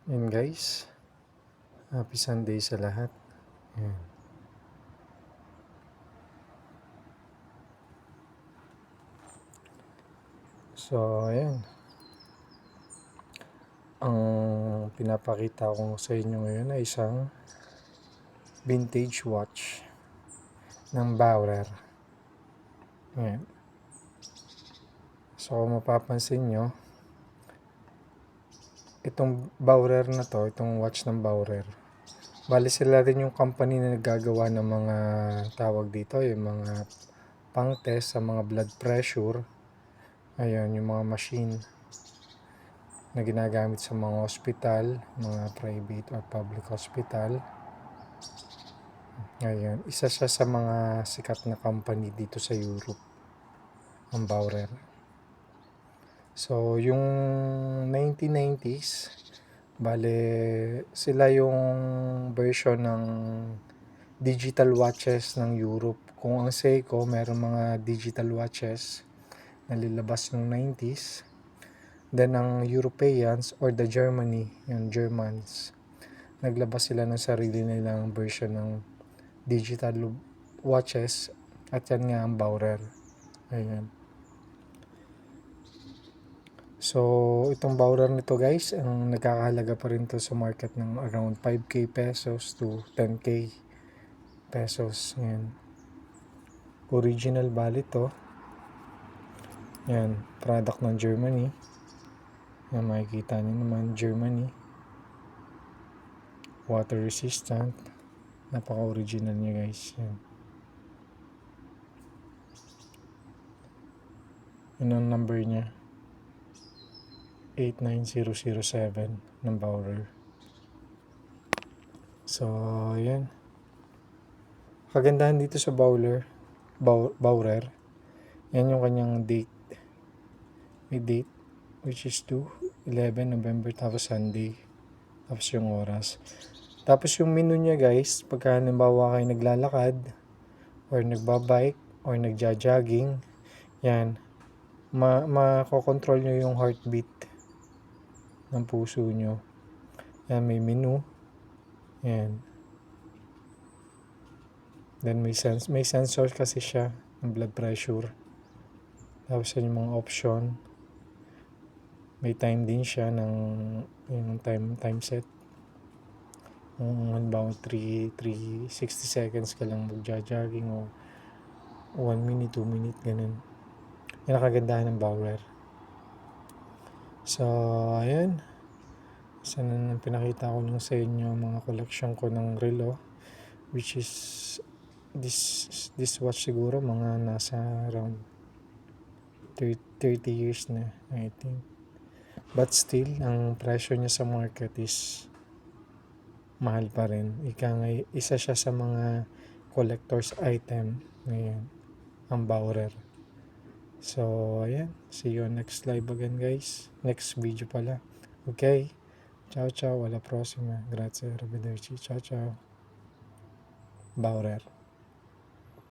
Yun guys, happy Sunday sa lahat. Yan. So, ayan. Ang pinapakita ko sa inyo ngayon ay isang vintage watch ng Bauer. Ayan. So, kung mapapansin nyo, itong Bauer na to, itong watch ng Bauer, bali sila rin yung company na naggagawa ng mga tawag dito, yung mga pang-test sa mga blood pressure. Ayan, yung mga machine na ginagamit sa mga hospital, mga private or public hospital. Ayan, isa siya sa mga sikat na company dito sa Europe, ang Bauer. So, yung 1990s, bale, sila yung version ng digital watches ng Europe. Kung ang Seiko, meron mga digital watches na nilabas noong 90s. Then, ang Europeans or the Germany, yung Germans, naglabas sila ng sarili nilang version ng digital watches at yan nga ang Bauer. Ayan. So, itong Bauer nito guys, ang nagkakahalaga pa rin to sa market ng around 5k pesos to 10k pesos. Ayan. Original bali to. Ayan, product ng Germany. Ayan, makikita nyo naman, Germany. Water resistant. Napaka-original niya guys. Ayan. Yun ang number niya. 89007 ng Bauer. So, ayan. Kagandahan dito sa Bauer, yan yung kanyang date. May date, which is 2/11 November, tapos Sunday. Tapos yung oras. Tapos yung menu niya guys, pagka halimbawa kayo naglalakad, or nagbabike, or nagja-jogging, yan, makokontrol nyo yung heartbeat ng puso nyo. Yan, may menu. Yan. Then may sensor kasi siya ng blood pressure. Tapos yan yung mga option. May time din siya ng yung time set. Kung halimbawa 360 seconds ka lang magja-jogging o 1 minute, 2 minute, ganun. Yan ang kagandahan ng Bauer. So, ayan. Sana nang pinakita ko lang sa inyo mga collection ko ng relo, which is this watch siguro mga nasa around 30 years na, I think. But still, ang presyo niya sa market is mahal pa rin. Isa siya sa mga collector's item ngayon, ang Bauer. So, ayan. See you on next live again, guys. Next video pala. Okay? Ciao, ciao. Alla prossima. Grazie, arrivederci. Ciao, ciao. Bauer.